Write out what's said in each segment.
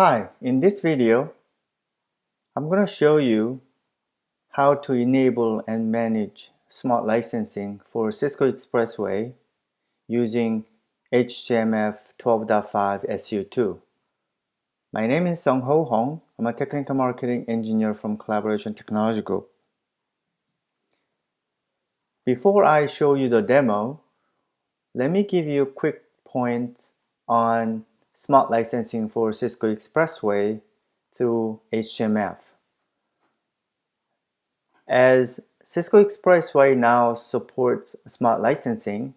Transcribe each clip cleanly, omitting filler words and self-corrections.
Hi, in this video, I'm going to show you how to enable and manage smart licensing for Cisco Expressway using HCM-F 12.5 SU2. My name is Sung-Ho Hong. I'm a technical marketing engineer from Collaboration Technology Group. Before I show you the demo, let me give you a quick point on smart licensing for Cisco Expressway through HCM-F. As Cisco Expressway now supports smart licensing,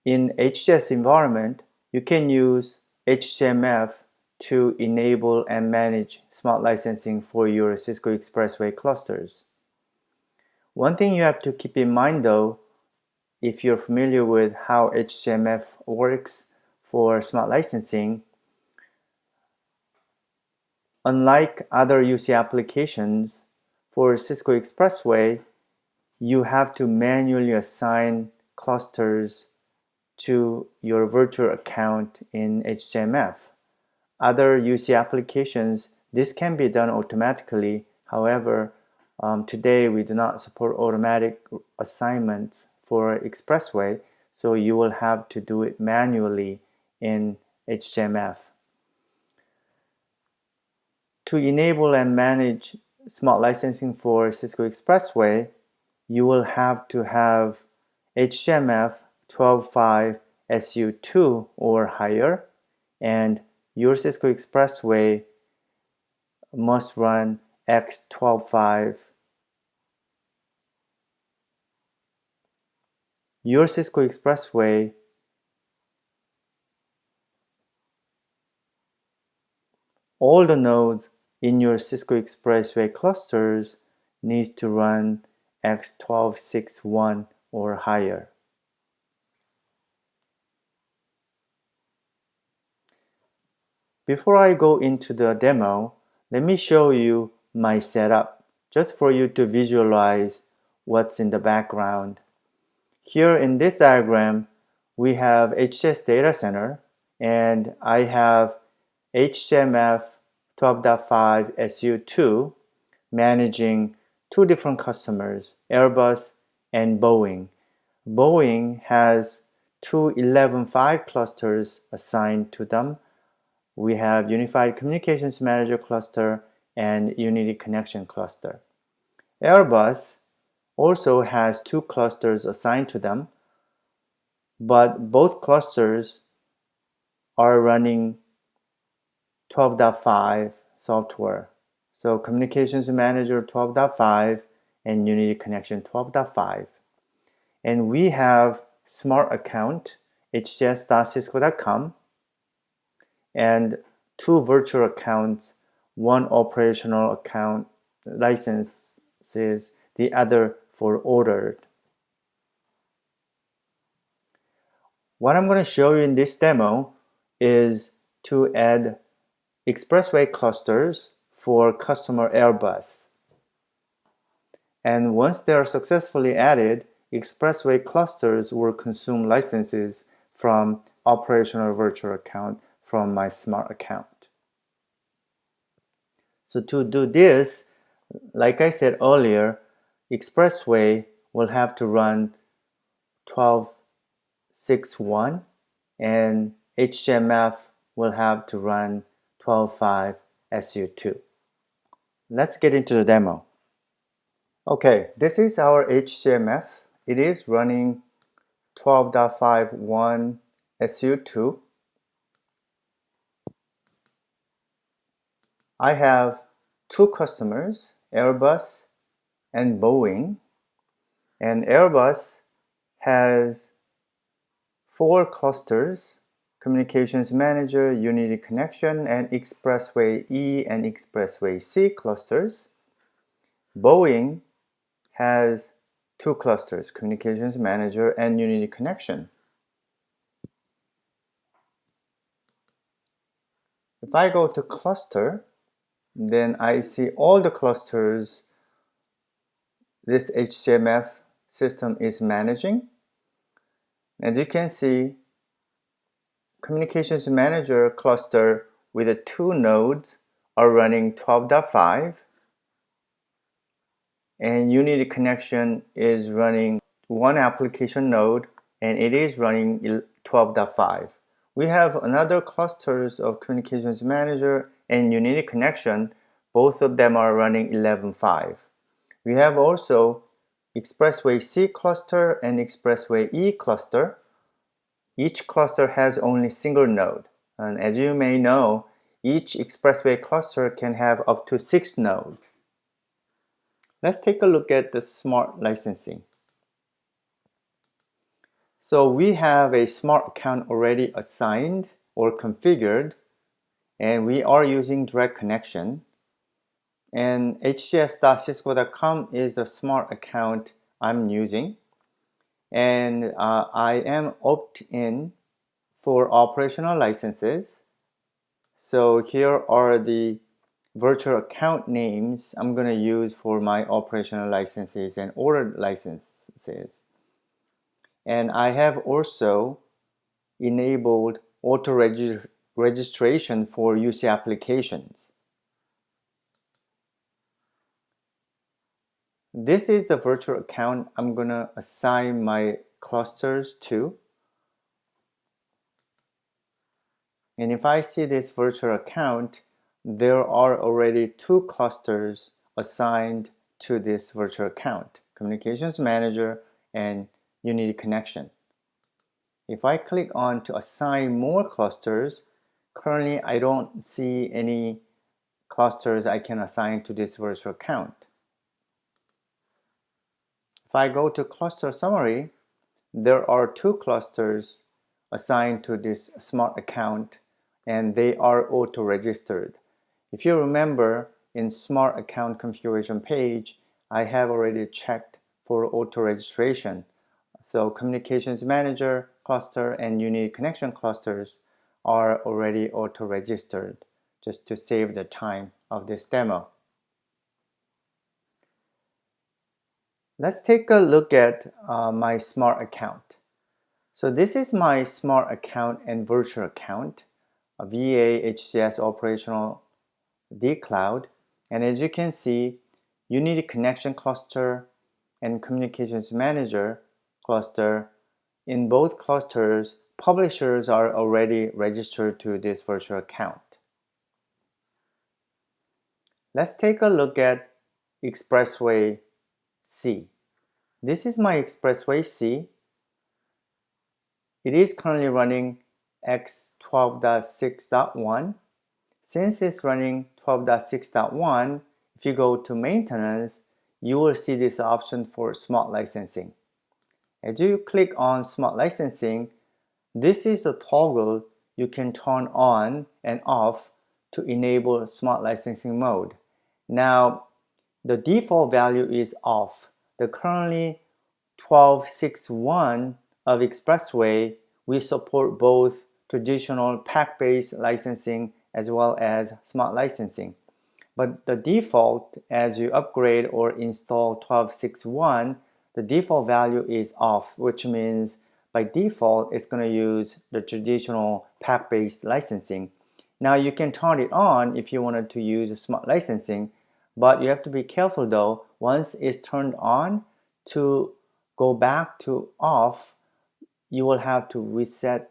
in HCS environment, you can use HCM-F to enable and manage smart licensing for your Cisco Expressway clusters. One thing you have to keep in mind though, if you're familiar with how HCM-F works for smart licensing, unlike other UC applications, for Cisco Expressway, you have to manually assign clusters to your virtual account in HCM-F. Other UC applications, this can be done automatically. However, today we do not support automatic assignments for Expressway, so you will have to do it manually in HCM-F. To enable and manage smart licensing for Cisco Expressway, you will have to have HCM-F 12.5 SU2 or higher, and your Cisco Expressway must run X 12.5. Your Cisco Expressway all the nodes in your Cisco Expressway clusters needs to run X 12.6.1 or higher. Before I go into the demo, let me show you my setup, just for you to visualize what's in the background. Here in this diagram, we have HCS data center, and I have HCM-F 12.5 SU2 managing two different customers, Airbus and Boeing. Boeing has two 11.5 clusters assigned to them. We have Unified Communications Manager cluster and Unity Connection cluster. Airbus also has two clusters assigned to them, but both clusters are running 12.5 software. So Communications Manager 12.5 and Unity Connection 12.5. And we have Smart Account, hcs.cisco.com, and two virtual accounts, one operational account licenses, the other for ordered. What I'm going to show you in this demo is to add Expressway clusters for customer Airbus. And once they are successfully added, Expressway clusters will consume licenses from operational virtual account from my smart account. So to do this, like I said earlier, Expressway will have to run 12.6.1 and HCM-F will have to run 12.5 SU2. Let's get into the demo. Okay, this is our HCM-F. It is running 12.5.1 SU2. I have two customers, Airbus and Boeing, and Airbus has four clusters: Communications Manager, Unity Connection, and Expressway E and Expressway C clusters. Boeing has two clusters, Communications Manager and Unity Connection. If I go to cluster, then I see all the clusters this HCM-F system is managing. As you can see, Communications Manager cluster with the 2 nodes are running 12.5 and Unity connection is running 1 application node and it is running 12.5. We have another clusters of Communications Manager and Unity connection. Both of them are running 11.5. We have also Expressway C cluster and Expressway E cluster. Each cluster has only single node. And as you may know, each Expressway cluster can have up to 6 nodes. Let's take a look at the smart licensing. So we have a smart account already assigned or configured, and we are using direct connection. And hcs.cisco.com is the smart account I'm using. And I am opt-in for operational licenses. So here are the virtual account names I'm going to use for my operational licenses and ordered licenses. And I have also enabled auto registration for UC applications. This is the virtual account I'm going to assign my clusters to. And if I see this virtual account, there are already 2 clusters assigned to this virtual account, Communications Manager and Unity Connection. If I click on to assign more clusters, currently I don't see any clusters I can assign to this virtual account. If I go to cluster summary, there are 2 clusters assigned to this smart account and they are auto-registered. If you remember, in smart account configuration page, I have already checked for auto-registration. So Communications Manager cluster and Unity Connection clusters are already auto-registered, just to save the time of this demo. Let's take a look at my smart account. So this is my smart account and virtual account, a VA HCS operational dCloud. And as you can see, Unity Connection cluster and Communications Manager cluster, in both clusters, publishers are already registered to this virtual account. Let's take a look at Expressway C. This is my Expressway C. It is currently running X 12.6.1. Since it's running 12.6.1, if you go to maintenance, you will see this option for smart licensing. As you click on smart licensing, this is a toggle you can turn on and off to enable smart licensing mode. Now, the default value is off. The currently 12.6.1 of Expressway, we support both traditional pack-based licensing as well as smart licensing. But the default, as you upgrade or install 12.6.1, the default value is off, which means by default, it's going to use the traditional pack-based licensing. Now you can turn it on if you wanted to use smart licensing, but you have to be careful though. Once it's turned on, to go back to off, you will have to reset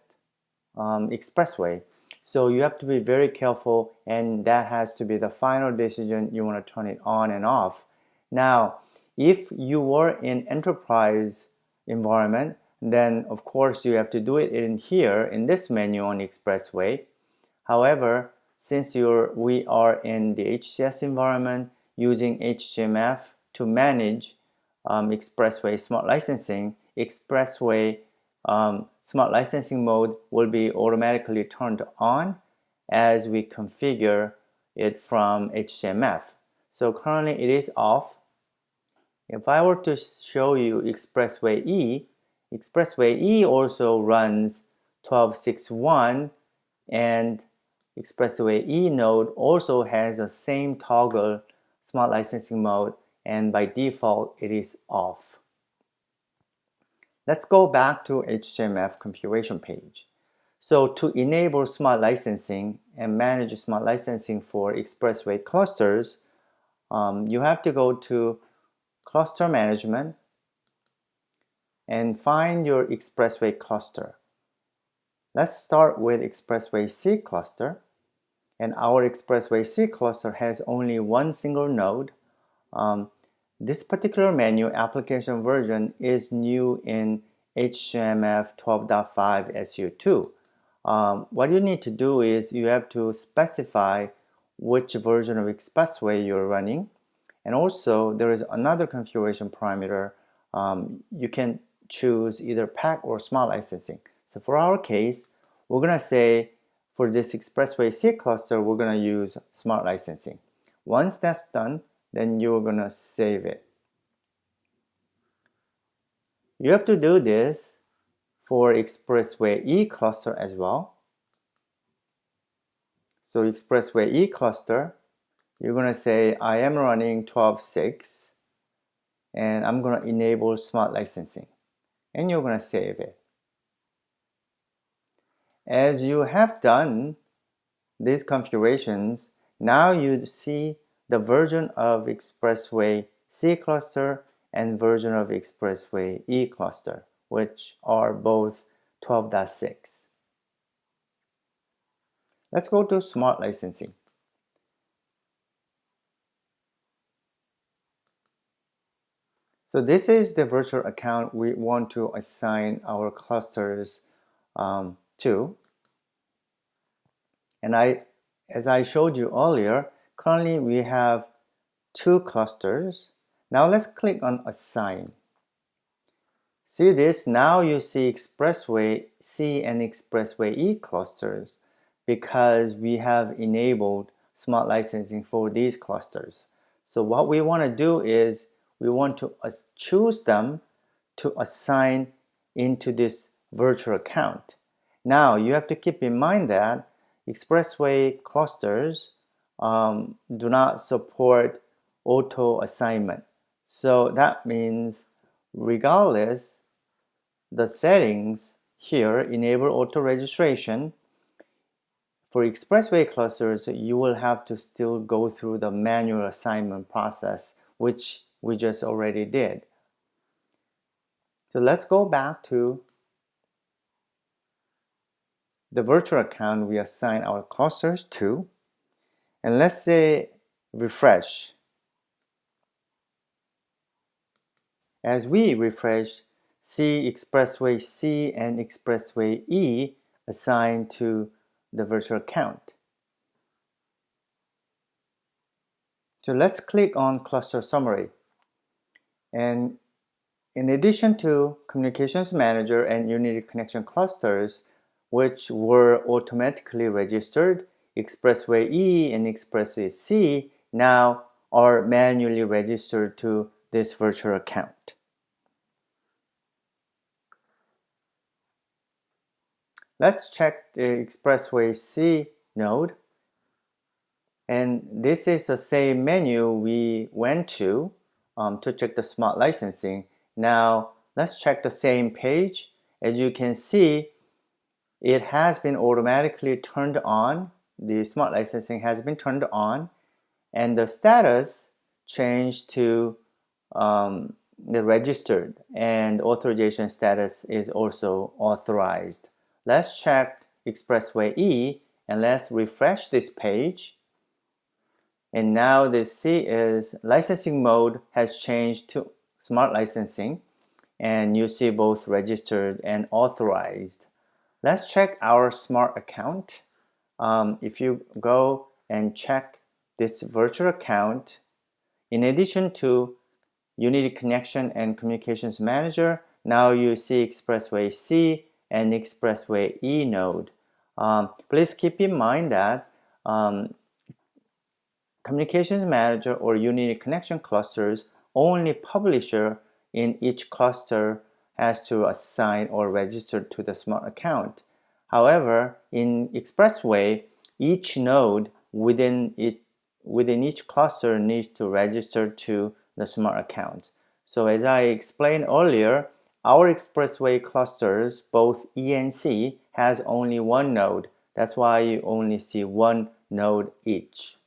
Expressway. So you have to be very careful, and that has to be the final decision. You want to turn it on and off. Now, if you were in enterprise environment, then of course you have to do it in here in this menu on Expressway. However, since we are in the HCS environment using HCM-F to manage Expressway smart licensing, Expressway smart licensing mode will be automatically turned on as we configure it from HCM-F. So currently it is off. If I were to show you Expressway E also runs 12.6.1, and Expressway E node also has the same toggle smart licensing mode, and by default it is off. Let's go back to HCM-F configuration page. So to enable smart licensing and manage smart licensing for Expressway clusters, you have to go to Cluster Management and find your Expressway cluster. Let's start with Expressway C cluster. And our Expressway C cluster has only one single node. This particular menu application version is new in HCM-F 12.5 SU2. What you need to do is you have to specify which version of Expressway you're running. And also there is another configuration parameter. You can choose either pack or smart licensing. So for our case, we're going to say for this Expressway C cluster, we're going to use smart licensing. Once that's done, then you're going to save it. You have to do this for Expressway E cluster as well. So Expressway E cluster, you're going to say I am running 12.6 and I'm going to enable smart licensing, and you're going to save it. As you have done these configurations, now you see the version of Expressway C cluster and version of Expressway E cluster, which are both 12.6. Let's go to smart licensing. So this is the virtual account we want to assign our clusters to. And as I showed you earlier, currently we have 2 clusters. Now let's click on Assign. See this? Now you see Expressway C and Expressway E clusters because we have enabled smart licensing for these clusters. So what we want to do is we want to choose them to assign into this virtual account. Now you have to keep in mind that Expressway clusters do not support auto assignment. So that means regardless, the settings here enable auto registration. For Expressway clusters, you will have to still go through the manual assignment process, which we just already did. So let's go back to the virtual account we assign our clusters to, and let's say refresh. As we refresh, see Expressway C and Expressway E assigned to the virtual account. So let's click on Cluster Summary. And in addition to Communications Manager and Unity Connection clusters, which were automatically registered, Expressway E and Expressway C now are manually registered to this virtual account. Let's check the Expressway C node. And this is the same menu we went to check the smart licensing. Now let's check the same page. As you can see, it has been automatically turned on. The smart licensing has been turned on, and the status changed to the registered, and authorization status is also authorized. Let's check Expressway E and let's refresh this page. And now the C is licensing mode has changed to smart licensing, and you see both registered and authorized. Let's check our smart account. If you go and check this virtual account, in addition to Unity Connection and Communications Manager, now you see Expressway C and Expressway E node. Please keep in mind that Communications Manager or Unity Connection clusters, only publisher in each cluster has to assign or register to the smart account. However, in Expressway, each node within each cluster needs to register to the smart account. So as I explained earlier, our Expressway clusters, both E and C, has only one node. That's why you only see one node each.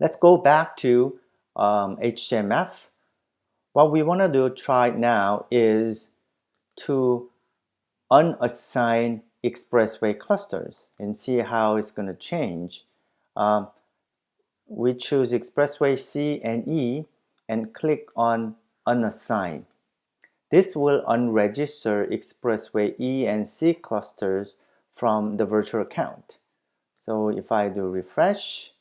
Let's go back to HCM-F. What we want to do try now is to unassign Expressway clusters and see how it's going to change. We choose Expressway C and E and click on Unassign. This will unregister Expressway E and C clusters from the virtual account. So if I do refresh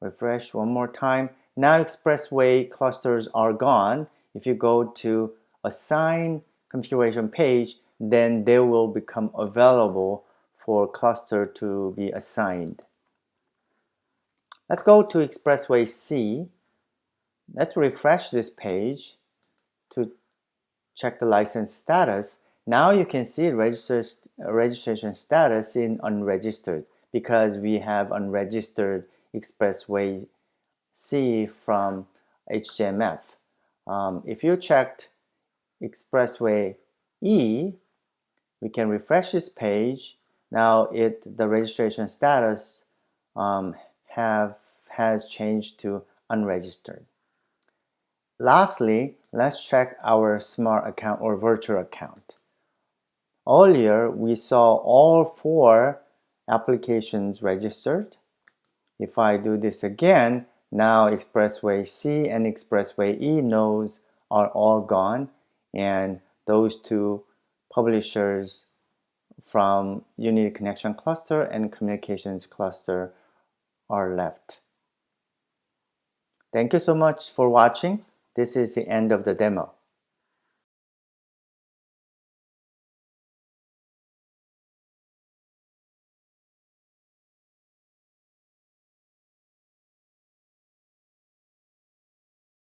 one more time, now Expressway clusters are gone. If you go to Assign configuration page, then they will become available for cluster to be assigned. Let's go to Expressway C. Let's refresh this page to check the license status. Now you can see registration status in unregistered because we have unregistered Expressway C from HCM-F. If you checked Expressway E, we can refresh this page. Now the registration status has changed to unregistered. Lastly, let's check our smart account or virtual account. Earlier, we saw all 4 applications registered. If I do this again, now Expressway C and Expressway E nodes are all gone, and those 2 publishers from Unity Connection Cluster and Communications Cluster are left. Thank you so much for watching. This is the end of the demo.